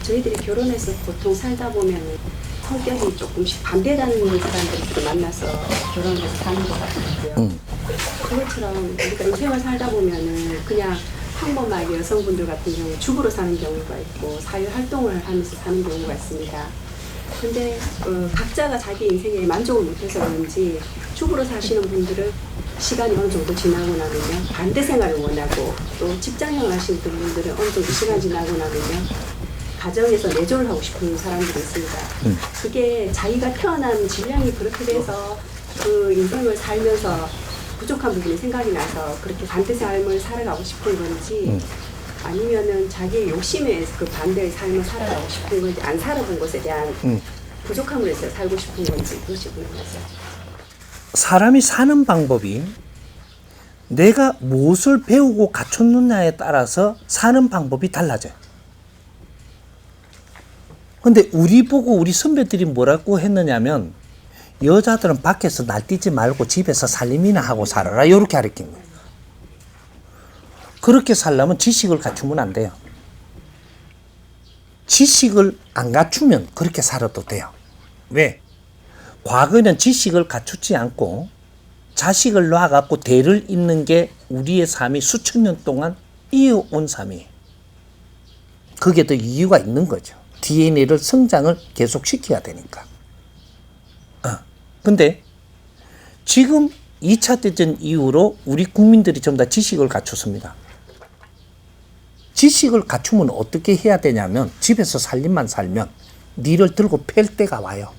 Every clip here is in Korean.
저희들이 결혼해서 보통 살다 보면 성격이 조금씩 반대라는 사람들을 만나서 결혼해서 사는 것 같고요. 그것처럼 우리가 인생을 살다 보면은 그냥 평범하게 여성분들 같은 경우 주부로 사는 경우가 있고 사회 활동을 하면서 사는 경우가 있습니다. 근데 각자가 자기 인생에 만족을 못해서 그런지 주부로 사시는 분들은 시간이 어느 정도 지나고 나면요 반대 생활을 원하고, 또 직장생활 하시는 분들은 어느 정도 시간 지나고 나면요 가정에서 내조를 하고 싶은 사람들이 있습니다. 그게 자기가 태어난 질량이 그렇게 돼서 그 인생을 살면서 부족한 부분이 생각이 나서 그렇게 반대 삶을 살아가고 싶은 건지, 아니면은 자기의 욕심에 의해서 그 반대의 삶을 살아가고 싶은 건지, 안 살아본 것에 대한 부족함을 해서 살고 싶은 건지, 그것이 궁금하죠. 사람이 사는 방법이 내가 무엇을 배우고 갖췄느냐에 따라서 사는 방법이 달라져요. 근데 우리 보고 우리 선배들이 뭐라고 했느냐면, 여자들은 밖에서 날뛰지 말고 집에서 살림이나 하고 살아라, 이렇게 가르친 거예요. 그렇게 살려면 지식을 갖추면 안 돼요. 지식을 안 갖추면 그렇게 살아도 돼요. 왜? 과거에는 지식을 갖추지 않고 자식을 낳아갖고 대를 잇는 게 우리의 삶이 수천 년 동안 이어온 삶이에요. 그게 더 이유가 있는 거죠. DNA를 성장을 계속 시켜야 되니까. 근데 지금 2차 대전 이후로 우리 국민들이 전부 다 지식을 갖췄습니다. 지식을 갖추면 어떻게 해야 되냐면, 집에서 살림만 살면 니를 들고 팰 때가 와요.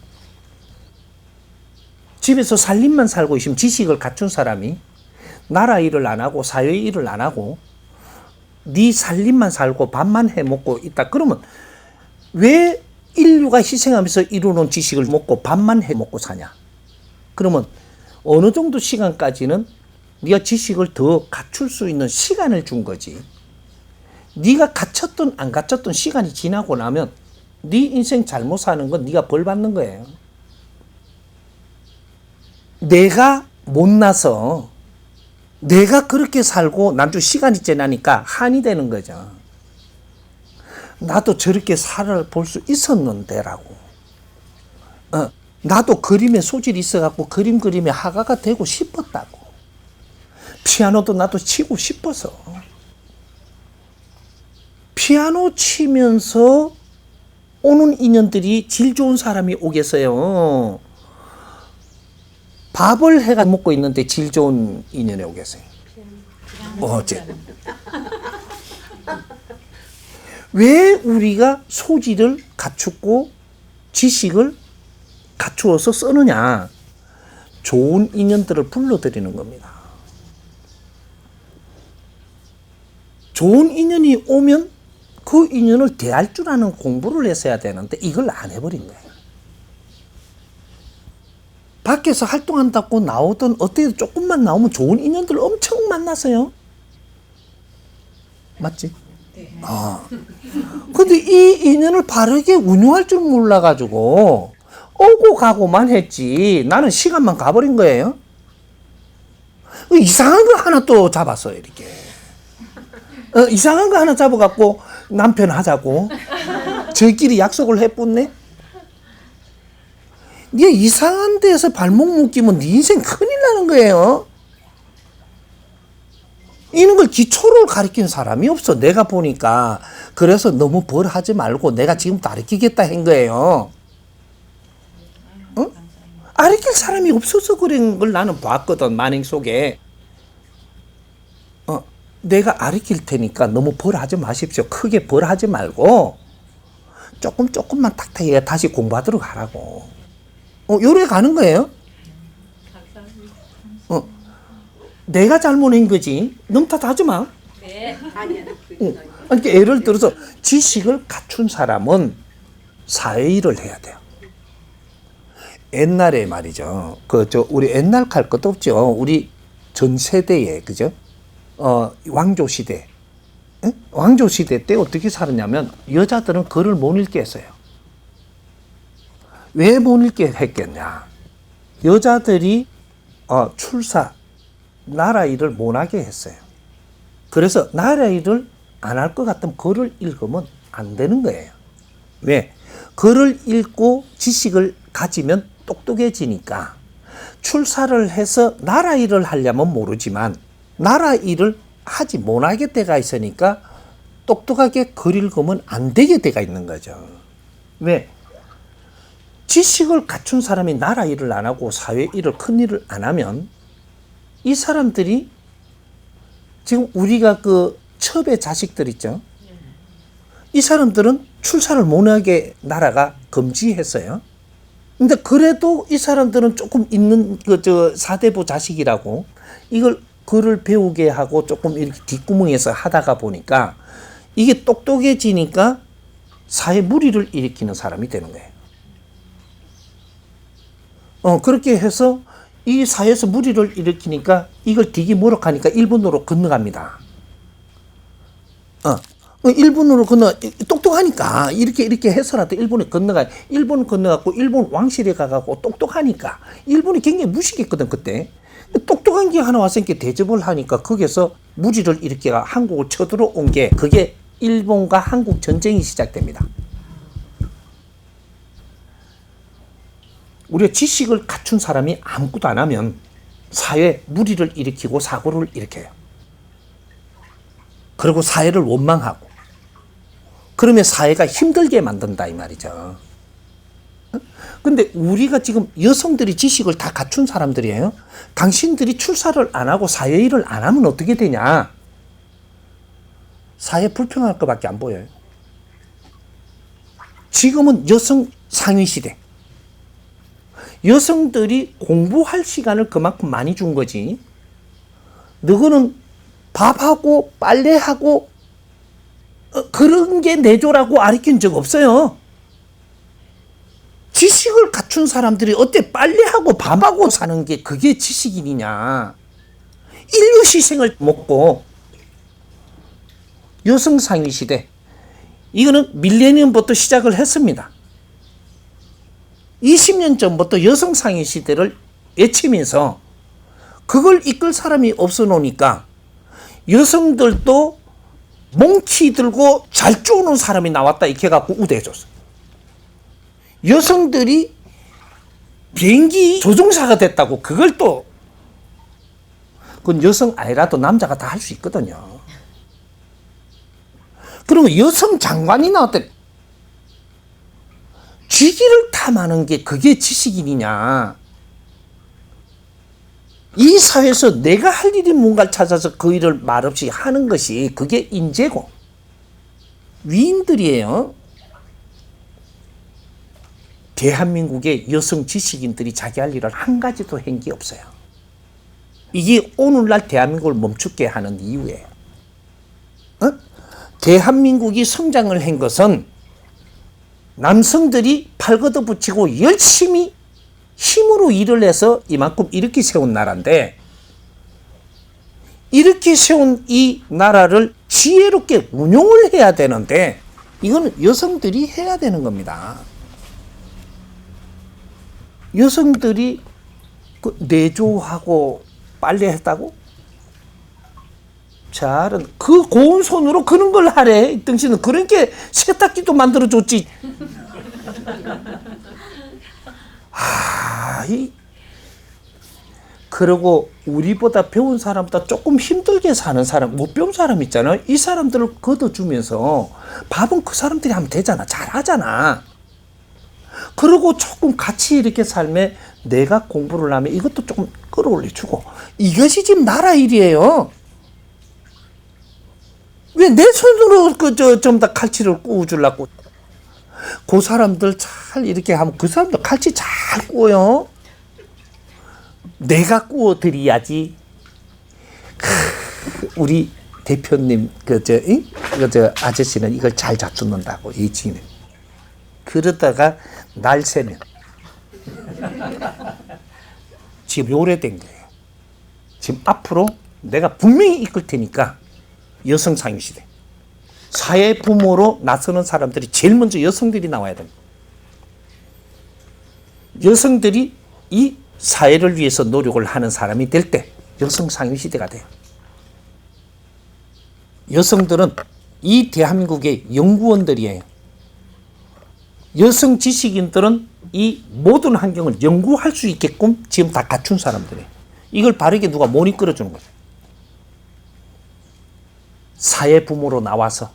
집에서 살림만 살고 있으면 지식을 갖춘 사람이 나라 일을 안 하고 사회 일을 안 하고 니 살림만 살고 밥만 해먹고 있다. 그러면 왜 인류가 희생하면서 이루어놓은 지식을 먹고 밥만 해먹고 사냐? 그러면 어느 정도 시간까지는 네가 지식을 더 갖출 수 있는 시간을 준 거지. 네가 갖췄든 안 갖췄든 시간이 지나고 나면 네 인생 잘못 사는 건 네가 벌 받는 거예요. 내가 못나서 내가 그렇게 살고 나중 시간이 지나니까 한이 되는 거죠. 나도 저렇게 살아볼 수 있었는데라고. 나도 그림에 소질이 있어갖고 그림에 화가가 되고 싶었다고. 피아노도 나도 치고 싶어서. 피아노 치면서 오는 인연들이 질 좋은 사람이 오겠어요. 밥을 해가 먹고 있는데 질 좋은 인연이 오겠어요. 어째. 왜 우리가 소질을 갖추고 지식을 갖추어서 쓰느냐? 좋은 인연들을 불러들이는 겁니다. 좋은 인연이 오면 그 인연을 대할 줄 아는 공부를 했어야 되는데 이걸 안 해버린 거예요. 밖에서 활동한다고 나오던 어떻게 조금만 나오면 좋은 인연들 엄청 만났어요. 맞지? 네. 근데 이 인연을 바르게 운용할 줄 몰라가지고 오고 가고만 했지. 나는 시간만 가버린 거예요. 이상한 거 하나 또 잡았어요, 이렇게. 이상한 거 하나 잡아갖고 남편 하자고 저희끼리 약속을 해뿐네. 네 이상한 데서 발목 묶이면 네 인생 큰일 나는 거예요. 이런 걸 기초를 가르치는 사람이 없어. 내가 보니까. 그래서 너무 벌하지 말고 내가 지금 가르치겠다 한 거예요. 가르칠 사람이 없어서 그런 걸 나는 봤거든, 만행 속에. 내가 가르칠 테니까 너무 벌하지 마십시오. 크게 벌하지 말고 조금만 탁탁해 다시 공부하도록 하라고. 요래 가는 거예요. 내가 잘못한 거지. 너무 탓하지 마. 네. 아니야. 그러니까 예를 들어서 지식을 갖춘 사람은 사회일을 해야 돼요. 옛날에 말이죠. 우리 옛날 갈 것도 없죠. 우리 전 세대에, 그죠? 왕조 시대. 응? 왕조 시대 때 어떻게 살았냐면 여자들은 글을 못 읽게 했어요. 왜 못 읽게 했겠냐? 여자들이 출사, 나라 일을 못하게 했어요. 그래서 나라 일을 안 할 것 같으면 글을 읽으면 안 되는 거예요. 왜? 글을 읽고 지식을 가지면 똑똑해지니까 출사를 해서 나라 일을 하려면 모르지만 나라 일을 하지 못하게 때가 있으니까 똑똑하게 글 읽으면 안 되게 때가 있는 거죠. 왜? 지식을 갖춘 사람이 나라 일을 안 하고 사회 일을 큰 일을 안 하면 이 사람들이 지금 우리가 그 첩의 자식들 있죠. 이 사람들은 출사를 못하게 나라가 금지했어요. 근데 그래도 이 사람들은 조금 있는 그 사대부 자식이라고 이걸 글을 배우게 하고 조금 이렇게 뒷구멍에서 하다가 보니까 이게 똑똑해지니까 사회 무리를 일으키는 사람이 되는 거예요. 그렇게 해서 이 사회에서 무리를 일으키니까 이걸 되게 모욕하니까 일본으로 건너갑니다. 일본으로 똑똑하니까 이렇게 해서라도 일본에 건너가. 일본 건너갖고 일본 왕실에 가갖고 똑똑하니까 일본이 굉장히 무식했거든 그때. 똑똑한 게 하나 왔으니까 대접을 하니까 거기서 무리를 일으켜가 한국을 쳐들어온 게 그게 일본과 한국 전쟁이 시작됩니다. 우리가 지식을 갖춘 사람이 아무것도 안 하면 사회에 무리를 일으키고 사고를 일으켜요. 그리고 사회를 원망하고 그러면 사회가 힘들게 만든다 이 말이죠. 근데 우리가 지금 여성들이 지식을 다 갖춘 사람들이에요. 당신들이 출사를 안 하고 사회 일을 안 하면 어떻게 되냐? 사회 불평할 것밖에 안 보여요. 지금은 여성 상위 시대. 여성들이 공부할 시간을 그만큼 많이 준 거지. 너희는 밥하고 빨래하고 그런 게 내조라고 가르친 적 없어요. 지식을 갖춘 사람들이 어때 빨래하고 밥하고 사는 게 그게 지식인이냐. 인류 시생을 먹고 여성 상위 시대. 이거는 밀레니엄부터 시작을 했습니다. 20년 전부터 여성 상위 시대를 외치면서 그걸 이끌 사람이 없어 놓으니까 여성들도 몽키 들고 잘 쪼는 사람이 나왔다 이렇게 해갖고 우대해줬어. 여성들이 비행기 조종사가 됐다고 그걸 또 그건 여성 아니라도 남자가 다 할 수 있거든요. 그리고 여성 장관이 나왔대. 쥐기를 탐하는 게 그게 지식인이냐. 이 사회에서 내가 할 일이 뭔가를 찾아서 그 일을 말없이 하는 것이 그게 인재고 위인들이에요. 대한민국의 여성 지식인들이 자기 할 일을 한 가지도 한 게 없어요. 이게 오늘날 대한민국을 멈추게 하는 이유예요. 대한민국이 성장을 한 것은 남성들이 팔 걷어붙이고 열심히 힘으로 일을 해서 이만큼 이렇게 세운 나라인데 이렇게 세운 이 나라를 지혜롭게 운용을 해야 되는데 이거는 여성들이 해야 되는 겁니다. 여성들이 그 내조하고 빨래했다고? 잘은 그 고운 손으로 그런 걸 하래. 당신은 그렇게 세탁기도 만들어줬지. 그리고 우리보다 배운 사람보다 조금 힘들게 사는 사람, 못 배운 사람 있잖아요. 이 사람들을 걷어주면서 밥은 그 사람들이 하면 되잖아. 잘하잖아. 그리고 조금 같이 이렇게 삶에 내가 공부를 하면 이것도 조금 끌어올려주고 이것이 지금 나라 일이에요. 왜 내 손으로 좀 더 칼치를 구워주려고. 그 사람들 잘 이렇게 하면 그 사람들 칼치 잘 구워요. 내가 구워드려야지. 우리 대표님 저 아저씨는 이걸 잘 잡수는다고 예지는. 그러다가 날 새면 지금 오래된 거예요. 지금 앞으로 내가 분명히 이끌 테니까 여성 상위 시대. 사회 부모로 나서는 사람들이 제일 먼저 여성들이 나와야 됩니다. 여성들이 이 사회를 위해서 노력을 하는 사람이 될 때 여성 상위 시대가 돼요. 여성들은 이 대한민국의 연구원들이에요. 여성 지식인들은 이 모든 환경을 연구할 수 있게끔 지금 다 갖춘 사람들이에요. 이걸 바르게 누가 못 이끌어주는 거죠. 사회 부모로 나와서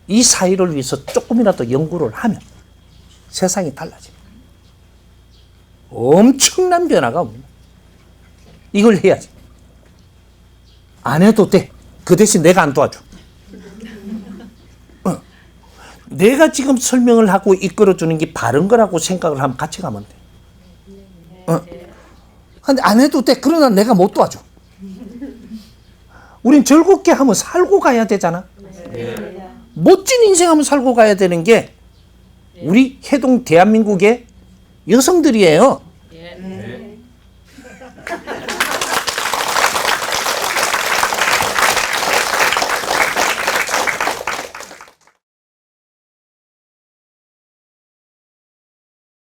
이 사회를 위해서 조금이라도 연구를 하면 세상이 달라집니다. 엄청난 변화가 옵니다. 이걸 해야지. 안 해도 돼. 그 대신 내가 안 도와줘. 내가 지금 설명을 하고 이끌어주는 게 바른 거라고 생각을 하면 같이 가면 돼. 근데 안 해도 돼. 그러나 내가 못 도와줘. 우린 즐겁게 하면 살고 가야 되잖아. 멋진 인생 한번 살고 가야 되는 게 우리 해동 대한민국의 여성들이에요.